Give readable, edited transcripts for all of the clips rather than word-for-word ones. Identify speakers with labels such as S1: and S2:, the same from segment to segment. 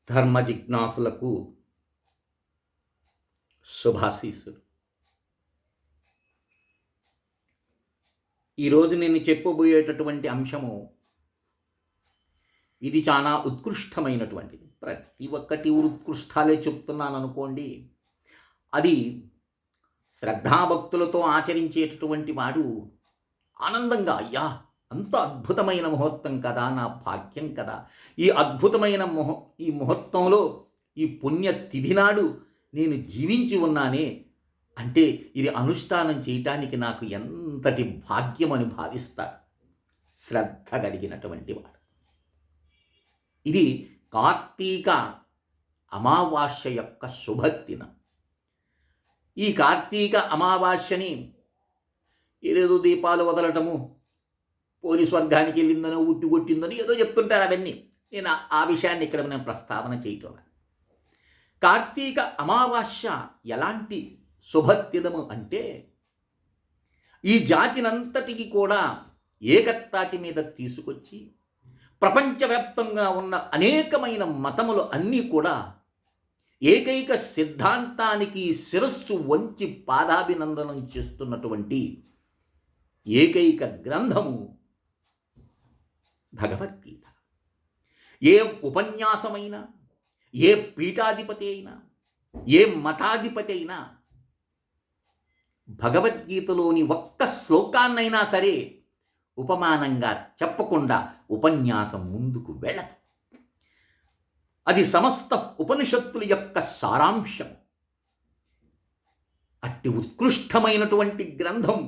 S1: ధర్మ జిజ్ఞాసులకు శుభాశీస్సులు. ఈరోజు నేను చెప్పబోయేటటువంటి అంశము ఇది చాలా ఉత్కృష్టమైనటువంటిది. ప్రతి ఒక్కటి ఉత్కృష్టాలే చెప్తున్నాను అనుకోండి. అది శ్రద్ధాభక్తులతో ఆచరించేటటువంటి వాడు ఆనందంగా, అయ్యా అంత అద్భుతమైన ముహూర్తం కదా, నా భాగ్యం కదా, ఈ అద్భుతమైన ఈ ముహూర్తంలో ఈ పుణ్య తిథి నాడు నేను జీవించి ఉన్నానే అంటే ఇది అనుష్ఠానం చేయటానికి నాకు ఎంతటి భాగ్యమని భావిస్తాడు శ్రద్ధ కలిగినటువంటి వాడు. ఇది కార్తీక అమావాస్య యొక్క శుభదినం. ఈ కార్తీక అమావాస్యని ఏదేదో దీపాలు వదలటము, పోలీసు వర్గానికి వెళ్ళిందనో ఉట్టి కొట్టిందనో ఏదో చెప్తుంటారు. అవన్నీ నేను ఆ విషయాన్ని ఇక్కడ నేను ప్రస్తావన చేయటం. కార్తీక అమావాస్య ఎలాంటి శుభదినము అంటే ఈ జాతినంతటికి కూడా ఏకత్తాటి మీద తీసుకొచ్చి ప్రపంచవ్యాప్తంగా ఉన్న అనేకమైన మతములు అన్నీ కూడా ఏకైక సిద్ధాంతానికి శిరస్సు వంచి పాదాభినందనం చేస్తున్నటువంటి ఏకైక గ్రంథము భగవద్గీత. ఏ ఉపన్యాసమైనా, ఏ పీఠాధిపతి అయినా, ఏ మఠాధిపతి అయినా భగవద్గీతలోని ఒక్క శ్లోకాన్నైనా సరే ఉపమానంగా చెప్పకుండా ఉపన్యాసం ముందుకు వెళ్ళదు. అది సమస్త ఉపనిషత్తుల యొక్క సారాంశం. అట్టి ఉత్కృష్టమైనటువంటి గ్రంథం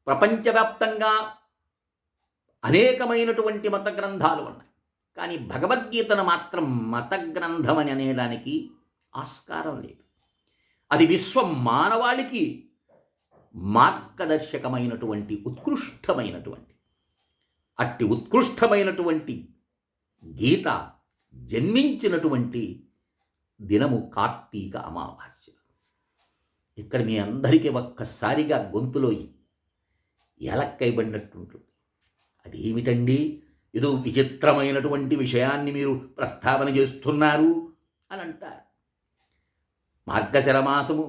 S1: ప్రపంచవ్యాప్తంగా అనేకమైనటువంటి మత గ్రంథాలు ఉన్నాయి. కానీ భగవద్గీతను మాత్రం మత గ్రంథం అని అనేదానికి ఆస్కారం లేదు. అది విశ్వ మానవాళికి మార్గదర్శకమైనటువంటి ఉత్కృష్టమైనటువంటి అట్టి ఉత్కృష్టమైనటువంటి గీత జన్మించినటువంటి దినము కార్తీక అమావాస్య. ఇక్కడ మీ అందరికీ ఒక్కసారిగా గొంతులో ఎలక్కైబడినట్టుంటుంది. అదేమిటండి, ఏదో విచిత్రమైనటువంటి విషయాన్ని మీరు ప్రస్తావన చేస్తున్నారు అని అంటారు. మార్గశిర మాసము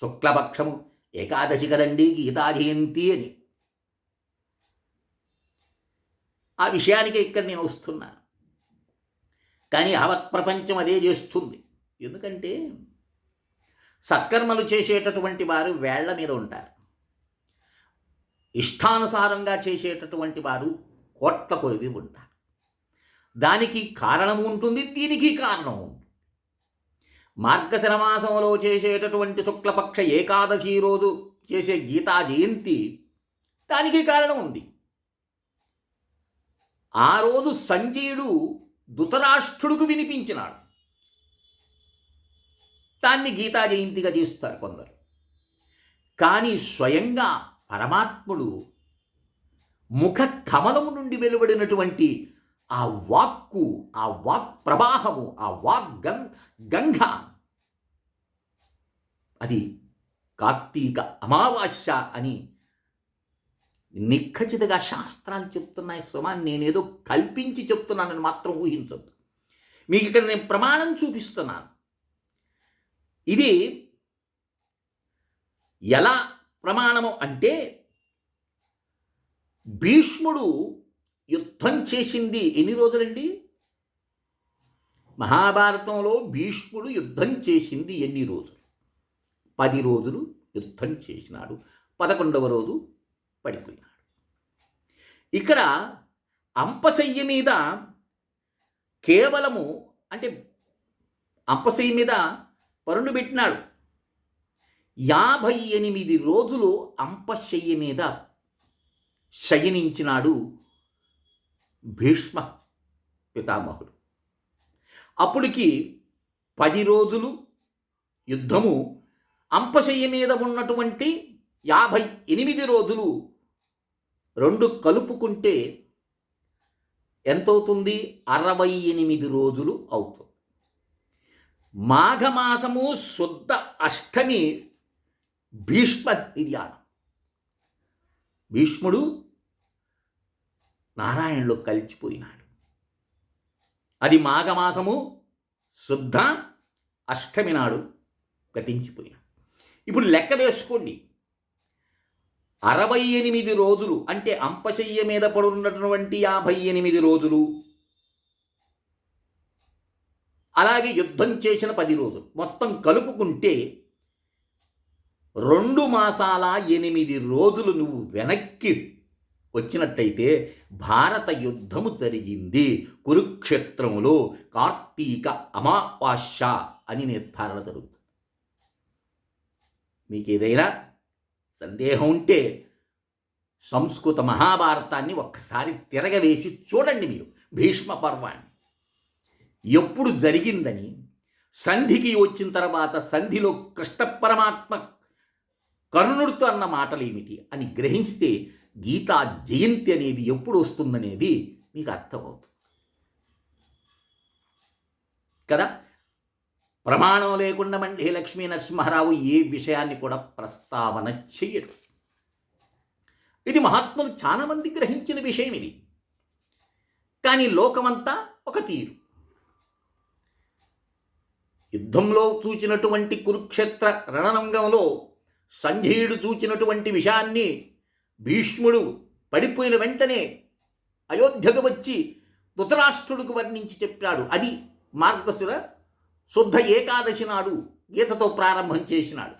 S1: శుక్లపక్షము ఏకాదశి కదండి గీతా జయంతి అని. ఆ విషయానికి ఇక్కడ నేను వస్తున్నాను. కానీ యావత్ ప్రపంచం అదే చేస్తుంది. ఎందుకంటే సత్కర్మలు చేసేటటువంటి వారు వేళ్ల మీద ఉంటారు. ఇష్టానుసారంగా చేసేటటువంటి వారు కోట్ల కొలిది ఉంటారు. దానికి కారణము ఉంటుంది, దీనికి కారణం ఉంటుంది. మార్గశిర మాసంలో చేసేటటువంటి శుక్లపక్ష ఏకాదశి రోజు చేసే గీతా జయంతి దానికి కారణం ఉంది. ఆ రోజు సంజయుడు ధృతరాష్ట్రుడికి వినిపించినాడు. దాన్ని గీతా జయంతిగా చేస్తారు కొందరు. కానీ స్వయంగా పరమాత్ముడు ముఖ కమలము నుండి వెలువడినటువంటి ఆ వాక్కు, ఆ వాక్ ప్రవాహము, ఆ వాక్ గంగ, అది కార్తీక అమావాస్య అని నిఖచ్చితగా శాస్త్రాలు చెప్తున్నాయి. సుమాన్ నేనేదో కల్పించి చెప్తున్నానని మాత్రం ఊహించొద్దు. మీకు ఇక్కడ నేను ప్రమాణం చూపిస్తున్నాను. ఇది ఎలా ప్రమాణము అంటే, భీష్ముడు యుద్ధం చేసింది ఎన్ని రోజులండి? మహాభారతంలో భీష్ముడు యుద్ధం చేసింది ఎన్ని రోజులు? 10 రోజులు యుద్ధం చేసినాడు. 11వ రోజు పడిపోయినాడు. ఇక్కడ అంపశయ్య మీద కేవలము అంటే అంపశయ్య మీద పరుండు పెట్టినాడు. 58 రోజులు అంపశయ్య మీద శయనించినాడు భీష్మ పితామహుడు. అప్పటికి 10 రోజులు యుద్ధము, అంపశయ్య మీద ఉన్నటువంటి 58 రోజులు రెండు కలుపుకుంటే ఎంతవుతుంది? 68 రోజులు అవుతుంది. మాఘమాసము శుద్ధ అష్టమి భీష్మ నిర్యాణం. భీష్ముడు నారాయణులో కలిసిపోయినాడు. అది మాఘమాసము శుద్ధ అష్టమి నాడు గతించిపోయినాడు. ఇప్పుడు లెక్క వేసుకోండి, 68 రోజులు అంటే అంపశయ్య మీద పడున్నటువంటి 58 రోజులు, అలాగే యుద్ధం చేసిన 10 రోజులు, మొత్తం కలుపుకుంటే 2 మాసాల 8 రోజులు నువ్వు వెనక్కి వచ్చినట్టయితే భారత యుద్ధము జరిగింది కురుక్షేత్రములో కార్తీక అమావాస్య అని నిర్ధారణ జరుగుతుంది. మీకు ఏదైనా సందేహం ఉంటే సంస్కృత మహాభారతాన్ని ఒక్కసారి తిరగవేసి చూడండి. మీరు భీష్మ పర్వాన్ని ఎప్పుడు జరిగిందని, సంధికి వచ్చిన తర్వాత సంధిలో కృష్ణ పరమాత్మ కర్ణుడితో అన్న మాటలు ఏమిటి అని గ్రహిస్తే గీతా జయంతి అనేది ఎప్పుడు వస్తుందనేది మీకు అర్థమవుతుంది కదా. ప్రమాణం లేకుండా మండే లక్ష్మీ నరసింహారావు ఏ విషయాన్ని కూడా ప్రస్తావన చెయ్యడు. ఇది మహాత్ములు చాలామంది గ్రహించిన విషయం ఇది. కానీ లోకమంతా ఒక తీరు. యుద్ధంలో చూచినటువంటి కురుక్షేత్ర రణరంగంలో సంజయుడు చూచినటువంటి విషయాన్ని భీష్ముడు పడిపోయిన వెంటనే అయోధ్యకు వచ్చి ధృతరాష్ట్రుడికి వర్ణించి చెప్పాడు. అది మార్గశిర శుద్ధ ఏకాదశి నాడు గీతతో ప్రారంభం చేసినాడు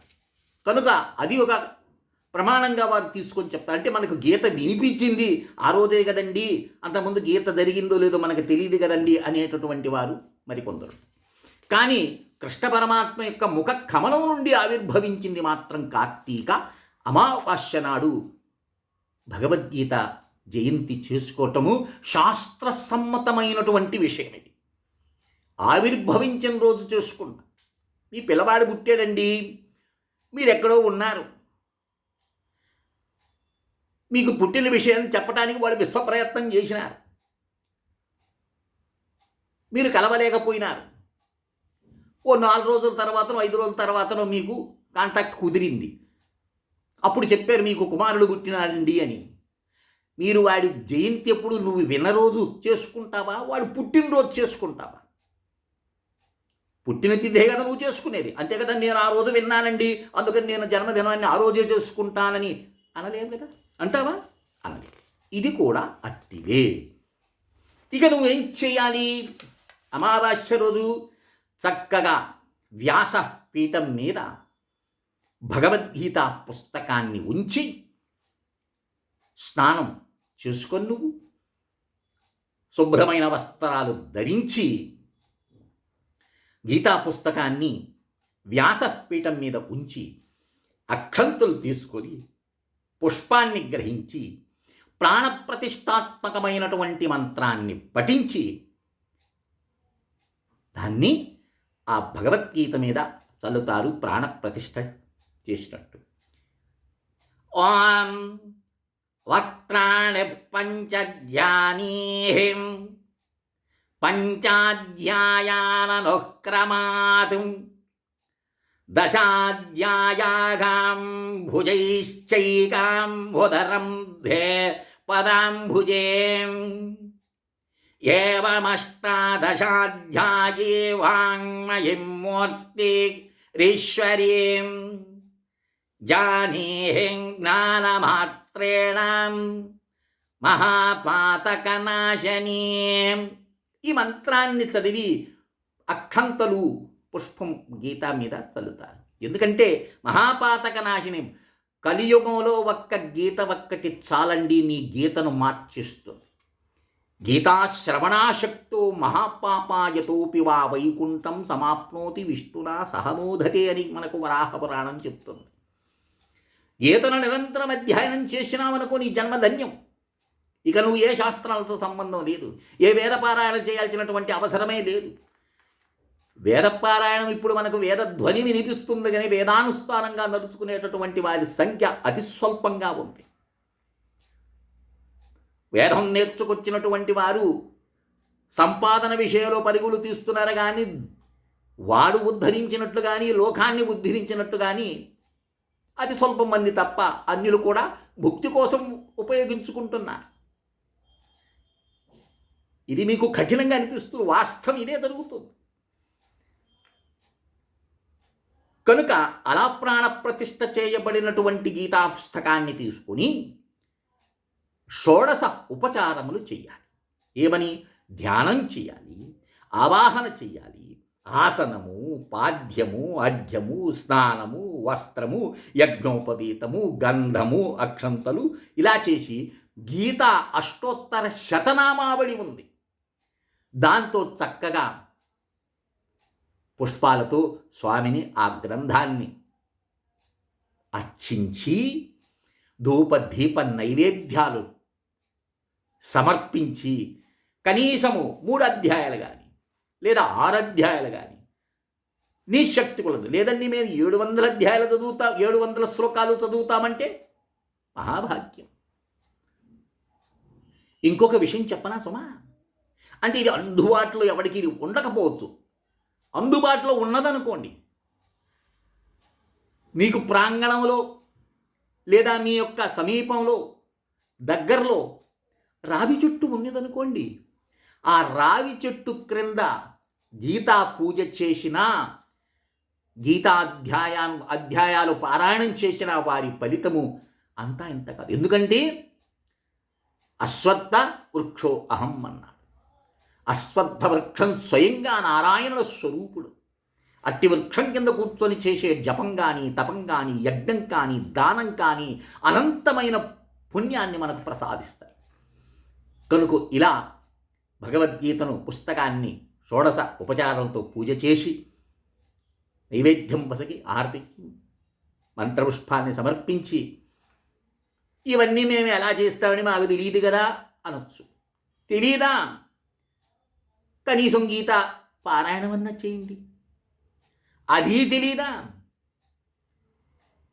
S1: కనుక అది ఒక ప్రమాణంగా వారు తీసుకొని చెప్తారు. అంటే మనకు గీత వినిపించింది ఆ రోజే కదండి, అంతకుముందు గీత జరిగిందో లేదో మనకు తెలియదు కదండి అనేటటువంటి వారు మరికొందరు. కానీ కృష్ణ పరమాత్మ యొక్క ముఖ కమలం నుండి ఆవిర్భవించింది మాత్రం కార్తీక అమావాస్య నాడు భగవద్గీత జయంతి చేసుకోవటము శాస్త్రసమ్మతమైనటువంటి విషయం. ఇది ఆవిర్భవించిన రోజు చేసుకుంటా. మీ పిల్లవాడు పుట్టాడండి, మీరెక్కడో ఉన్నారు, మీకు పుట్టిన విషయాన్ని చెప్పడానికి వాడు విశ్వప్రయత్నం చేసినారు, మీరు కలవలేకపోయినారు. ఓ 4 రోజుల తర్వాతనో 5 రోజుల తర్వాతనో మీకు కాంటాక్ట్ కుదిరింది. అప్పుడు చెప్పారు మీకు కుమారుడు పుట్టినాడండి అని. మీరు వాడి జయంతి ఎప్పుడు నువ్వు విన్న రోజు చేసుకుంటావా, వాడు పుట్టినరోజు చేసుకుంటావా? పుట్టిన తిథే కదా నువ్వు చేసుకునేది, అంతే కదా. నేను ఆ రోజు విన్నానండి అందుకని నేను జన్మదినాన్ని ఆ రోజే చేసుకుంటానని అనలేము కదా. అంటావా? అనలే. ఇది కూడా అట్టిదే. ఇక నువ్వేం చేయాలి? అమావాస్య రోజు చక్కగా వ్యాస పీఠం మీద భగవద్గీత పుస్తకాన్ని ఉంచి స్నానం చేసుకొని నువ్వు శుభ్రమైన వస్త్రాలు ధరించి గీతా పుస్తకాన్ని వ్యాసపీఠం మీద ఉంచి అక్షంతులు తీసుకొని పుష్పాన్ని గ్రహించి ప్రాణప్రతిష్ఠాత్మకమైనటువంటి మంత్రాన్ని పఠించి దాన్ని ఆ భగవద్గీత మీద చల్లుతారు ప్రాణప్రతిష్ఠ చేసినట్టు. ఓం వక్త్రాణి పంచధ్యానీహిం పంచాధ్యాయాననుక్రమాతు దశాధ్యాయాగాం భుజైశ్చైకాం ఉదరం ధే పదాంభుజేం ఏవమష్టాదశాధ్యాయే వాంగ్మయీం మూర్తిరీశ్వరీం జానీహిం జ్ఞానమాత్రేణ మహాపాతకనాశనీం. ఈ మంత్రాన్ని చదివి అక్షంతలు పుష్పం గీత మీద చల్లుతారు. ఎందుకంటే మహాపాతక నాశిని, కలియుగంలో ఒక్క గీత ఒక్కటి చాలండి నీ గీతను మార్చిస్తుంది. గీతాశ్రవణాశక్తో మహాపాపాయతోపి వా వైకుంఠం సమాప్నోతి విష్ణునా సహమోధతే అని మనకు వరాహ పురాణం చెప్తుంది. గీతను నిరంతరం అధ్యయనం చేసినావనుకో నీ జన్మధన్యం. ఇక నువ్వు ఏ శాస్త్రాలతో సంబంధం లేదు, ఏ వేదపారాయణ చేయాల్సినటువంటి అవసరమే లేదు. వేదపారాయణం ఇప్పుడు మనకు వేదధ్వని వినిపిస్తుంది కానీ వేదానుష్ఠానంగా నడుచుకునేటటువంటి వారి సంఖ్య అతి స్వల్పంగా ఉంది. వేదం నేర్చుకొచ్చినటువంటి వారు సంపాదన విషయంలో పరుగులు తీస్తున్నారు కానీ వాడు ఉద్ధరించినట్లు కానీ లోకాన్ని ఉద్ధరించినట్టు కానీ అతి స్వల్పం మంది తప్ప అన్యులు కూడా భుక్తి కోసం ఉపయోగించుకుంటున్నారు. ఇది మీకు కఠినంగా అనిపిస్తుంది, వాస్తవం ఇదే జరుగుతుంది. కనుక అలా ప్రాణప్రతిష్ఠ చేయబడినటువంటి గీతా పుస్తకాన్ని తీసుకుని షోడశ ఉపచారములు చెయ్యాలి. ఏమని? ధ్యానం చేయాలి, ఆవాహన చెయ్యాలి, ఆసనము, పాద్యము, అర్ఘ్యము, స్నానము, వస్త్రము, యజ్ఞోపవీతము, గంధము, అక్షంతలు ఇలా చేసి గీత అష్టోత్తర శతనామావళి ఉంది. దాంతో చక్కగా పుష్పాలతో స్వామిని ఆ గ్రంథాన్ని అర్చించి ధూప దీప నైవేద్యాలు సమర్పించి కనీసము 3 అధ్యాయాలు కానీ లేదా 6 అధ్యాయాలు కానీ నీ శక్తి కొలదు, లేదండి మేము 700 అధ్యాయాలు చదువుతాం, 700 శ్లోకాలు చదువుతామంటే మహాభాగ్యం. ఇంకొక విషయం చెప్పనా సుమా? అంటే ఇది అందుబాటులో ఎవరికి ఉండకపోవచ్చు. అందుబాటులో ఉన్నదనుకోండి, మీకు ప్రాంగణంలో లేదా మీ యొక్క సమీపంలో దగ్గరలో రావి చెట్టు ఉన్నదనుకోండి, ఆ రావి చెట్టు క్రింద గీతా పూజ చేసినా, అధ్యాయాలు పారాయణం చేసిన వారి ఫలితము అంతా ఇంత కాదు. ఎందుకంటే అశ్వత్థ వృక్షో అహం అన్నాడు. అశ్వత్థ వృక్షం స్వయంగా నారాయణుల స్వరూపుడు. అట్టి వృక్షం కింద కూర్చొని చేసే జపం కానీ, తపం కానీ, యజ్ఞం కానీ, దానం కానీ అనంతమైన పుణ్యాన్ని మనకు ప్రసాదిస్తారు. కనుక ఇలా భగవద్గీతను పుస్తకాన్ని షోడశ ఉపచారాలతో పూజ చేసి నైవేద్యం వసకి ఆర్పించి మంత్రపుష్పాన్ని సమర్పించి ఇవన్నీ మేము ఎలా చేస్తామని మాకు తెలియదు కదా అనొచ్చు. తెలీదా? కనీసం గీత పారాయణమన్నా చేయండి. అది తెలీదా?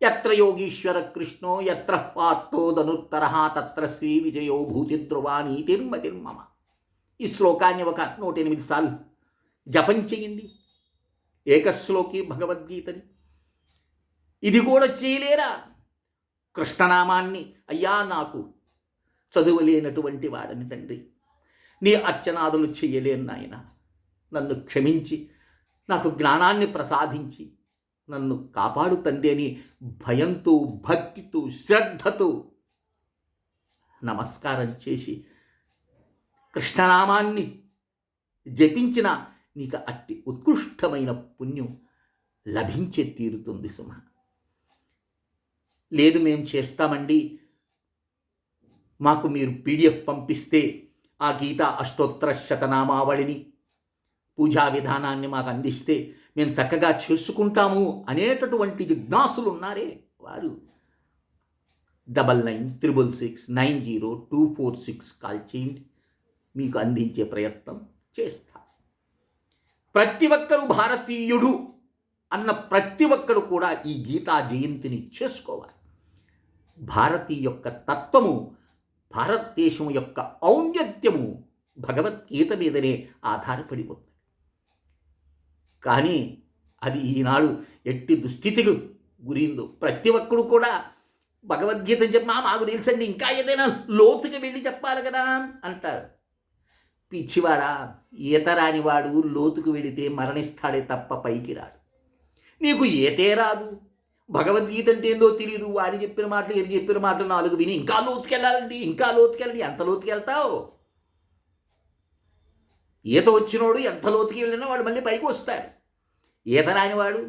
S1: ఎత్ర యోగీశ్వర కృష్ణో ఎత్ర పార్థో ధనుత్తర తత్ర శ్రీ విజయో భూతి ధ్రువా నీతిర్మతిర్మమ. ఈ శ్లోకాన్ని ఒక 108 సార్లు జపం చేయండి, ఏకశ్లోకి భగవద్గీతని. ఇది కూడా చేయలేరా? కృష్ణనామాన్ని, అయ్యా నాకు చదువులేనటువంటి వాడని తండ్రి, నీ అర్చనాదులు చెయ్యలేను నాయన, నన్ను క్షమించి నాకు జ్ఞానాన్ని ప్రసాదించి నన్ను కాపాడు తండ్రి అని భయంతో, భక్తితో, శ్రద్ధతో నమస్కారం చేసి కృష్ణనామాన్ని జపించిన నీకు అట్టి ఉత్కృష్టమైన పుణ్యం లభించే తీరుతుంది సుమ. లేదు మేము చేస్తామండి, మాకు మీరు PDF పంపిస్తే ఆ గీతా అష్టోత్తర శతనామావళిని, పూజా విధానాన్ని మాకు అందిస్తే మేము చక్కగా చేసుకుంటాము అనేటటువంటి జిజ్ఞాసులు ఉన్నారే, వారు 9966690246 కాల్ చేయండి, మీకు అందించే ప్రయత్నం చేస్తా. ప్రతి ఒక్కరూ భారతీయుడు అన్న ప్రతి ఒక్కరు కూడా ఈ గీతా జయంతిని చేసుకోవాలి. భారతీయ యొక్క తత్వము, భారతదేశం యొక్క ఔన్నత్యము భగవద్గీత మీదనే ఆధారపడి ఉంది. కానీ అది ఈనాడు ఎట్టి దుస్థితికి గురిందో ప్రతి ఒక్కడు కూడా భగవద్గీత చెప్పి మాకు తెలుసండి, ఇంకా ఏదైనా లోతుకి వెళ్ళి చెప్పాలి కదా అంటారు. పిచ్చివాడా, ఈత రానివాడు లోతుకు వెళితే మరణిస్తాడే తప్ప పైకి రాడు. నీకు ఈతే రాదు, భగవద్గీత అంటే ఏందో తెలియదు, వారి చెప్పిన మాటలు ఎరి చెప్పిన మాటలు 4 విని ఇంకా లోతుకెళ్ళాలండి, ఇంకా లోతుకెళ్ళండి. ఎంత లోతుకెళ్తావు? ఈత వచ్చినోడు ఎంత లోతుకి వెళ్ళినా వాడు మళ్ళీ పైకి వస్తాడు. ఈత రానివాడు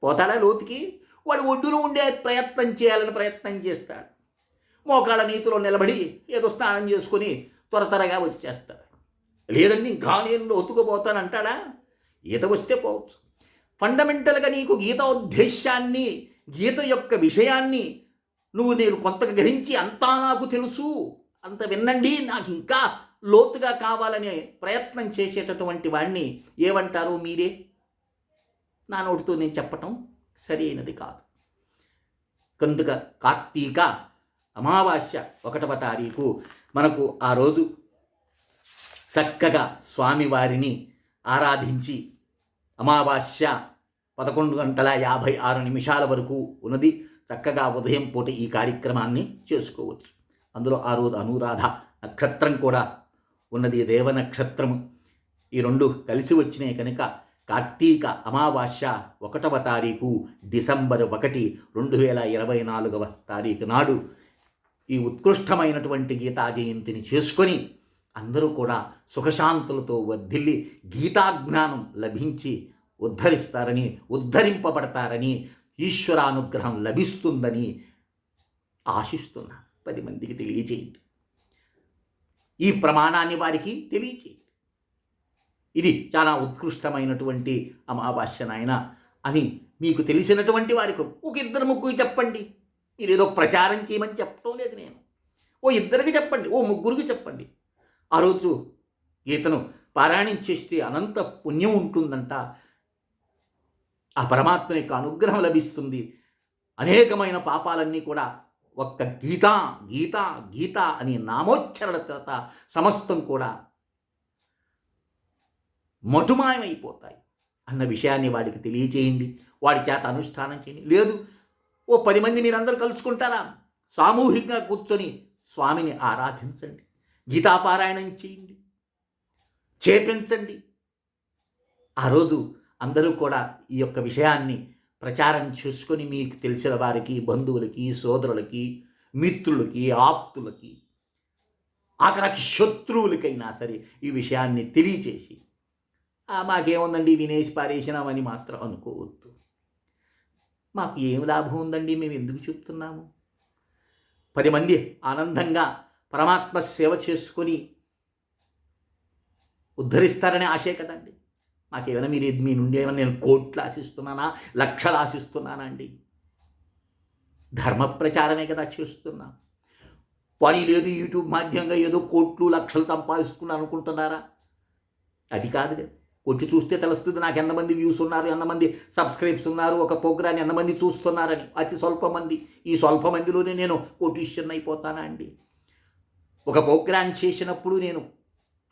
S1: పోతాడా లోతుకి? వాడు ఒడ్డును ఉండే ప్రయత్నం చేయాలని ప్రయత్నం చేస్తాడు. మోకాళ్ళ నీతిలో నిలబడి ఏదో స్నానం చేసుకుని త్వరగా వచ్చేస్తాడు. లేదండి ఇంకా నేను లోతుకుపోతానంటాడా? ఈత వస్తే పోవచ్చు. ఫండమెంటల్గా నీకు గీత ఉద్దేశాన్ని, గీత యొక్క విషయాన్ని నేను కొంతగా గ్రహించి అంతా నాకు తెలుసు, అంత విన్నండి, నాకు ఇంకా లోతుగా కావాలనే ప్రయత్నం చేసేటటువంటి వాడిని ఏమంటారు మీరే? నా నోటితో నేను చెప్పటం సరైనది కాదు. కనుక కార్తీక అమావాస్య 1వ తారీఖు మనకు ఆ రోజు చక్కగా స్వామివారిని ఆరాధించి అమావాస్య 11:56 వరకు ఉన్నది. చక్కగా ఉదయం పూట ఈ కార్యక్రమాన్ని చేసుకోవచ్చు. అందులో ఆ రోజు అనురాధ నక్షత్రం కూడా ఉన్నది, దేవ నక్షత్రము. ఈ 2 కలిసి వచ్చినాయి కనుక కార్తీక అమావాస్య 1వ తారీఖు డిసెంబర్ 1, 2024 నాడు ఈ ఉత్కృష్టమైనటువంటి గీతా జయంతిని చేసుకొని అందరూ కూడా సుఖశాంతులతో వర్ధిల్లి గీతాజ్ఞానం లభించి ఉద్ధరింపబడతారని, ఈశ్వరానుగ్రహం లభిస్తుందని ఆశిస్తున్నా. 10 మందికి తెలియచేయండి. ఈ ప్రమాణాన్ని వారికి తెలియచేయండి. ఇది చాలా ఉత్కృష్టమైనటువంటి అమావాస్య నాయన అని మీకు తెలిసినటువంటి వారికి ఒక 2-3 చెప్పండి. మీరు ఏదో ప్రచారం చేయమని చెప్పడం లేదు నేను. ఓ 2కి చెప్పండి, ఓ 3కి చెప్పండి. ఆ రోజు గీతను పారాయణం చేస్తే అనంత పుణ్యం ఉంటుందంట. ఆ పరమాత్మ యొక్క అనుగ్రహం లభిస్తుంది. అనేకమైన పాపాలన్నీ కూడా ఒక్క గీత గీత గీత అని నామోచ్చరణ చేత సమస్తం కూడా మటుమాయమైపోతాయి అన్న విషయాన్ని వాడికి తెలియచేయండి. వాడి చేత అనుష్ఠానం చేయండి. లేదు ఓ 10 మంది మీరందరూ కలుసుకుంటారా, సామూహికంగా కూర్చొని స్వామిని ఆరాధించండి, గీతాపారాయణం చేయండి, చేపించండి. ఆ రోజు అందరూ కూడా ఈ యొక్క విషయాన్ని ప్రచారం చేసుకొని మీకు తెలిసిన వారికి, బంధువులకి, సోదరులకి, మిత్రులకి, ఆప్తులకి, ఆఖరికి శత్రువులకైనా సరే ఈ విషయాన్ని తెలియచేసి మాకేముందండి వినేసి పారేసినామని మాత్రం అనుకోవద్దు. మాకు ఏం లాభం ఉందండి, మేము ఎందుకు చెప్తున్నాము? 10 మంది ఆనందంగా పరమాత్మ సేవ చేసుకొని ఉద్ధరిస్తారనే ఆశే కదండి. మాకేమైనా మీ నుండి ఏమైనా నేను కోట్లు ఆశిస్తున్నానా, లక్షలు ఆశిస్తున్నానా అండి? ధర్మ ప్రచారమే కదా చేస్తున్నా. పని లేదు, యూట్యూబ్ మాధ్యమంగా ఏదో కోట్లు లక్షలు సంపాదిస్తున్నాను అనుకుంటున్నారా? అది కాదు కదా. కొట్టి చూస్తే తెలుస్తుంది నాకు ఎంతమంది వ్యూస్ ఉన్నారు, ఎంతమంది సబ్స్క్రైబ్స్ ఉన్నారు, ఒక ప్రోగ్రాన్ని ఎంతమంది చూస్తున్నారని. అతి స్వల్ప మంది. ఈ స్వల్ప మందిలోనే నేను కోటీశ్వరుని అయిపోతానా అండి? ఒక ప్రోగ్రాం చేసినప్పుడు నేను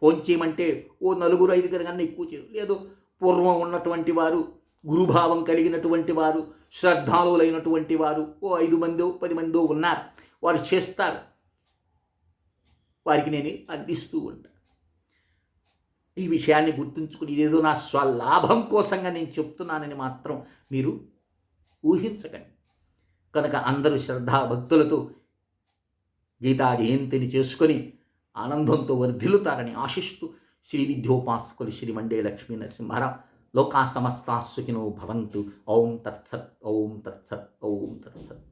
S1: ఫోన్ చేయమంటే ఓ 4-5 కన్నా ఎక్కువ చేయరు. లేదు పూర్వం ఉన్నటువంటి వారు, గురుభావం కలిగినటువంటి వారు, శ్రద్ధాళులైనటువంటి వారు ఓ 5 మందో 10 మందో ఉన్నారు. వారు చేస్తారు. వారికి నేను అందిస్తూ ఉంటాను. ఈ విషయాన్ని గుర్తుంచుకుని ఇదేదో నా స్వలాభం కోసంగా నేను చెప్తున్నానని మాత్రం మీరు ఊహించకండి. కనుక అందరూ శ్రద్ధాభక్తులతో గీతా జయంతిని చేసుకొని ఆనందంతో వర్ధిల్లుతారని ఆశిస్తూ శ్రీ విద్యోపాసకులు శ్రీ మండే లక్ష్మీ నరసింహారావు లోకా సమస్తా సుఖినో భవంతు. ఓం తత్సత్, ఓం తత్సత్, ఓం తత్సత్.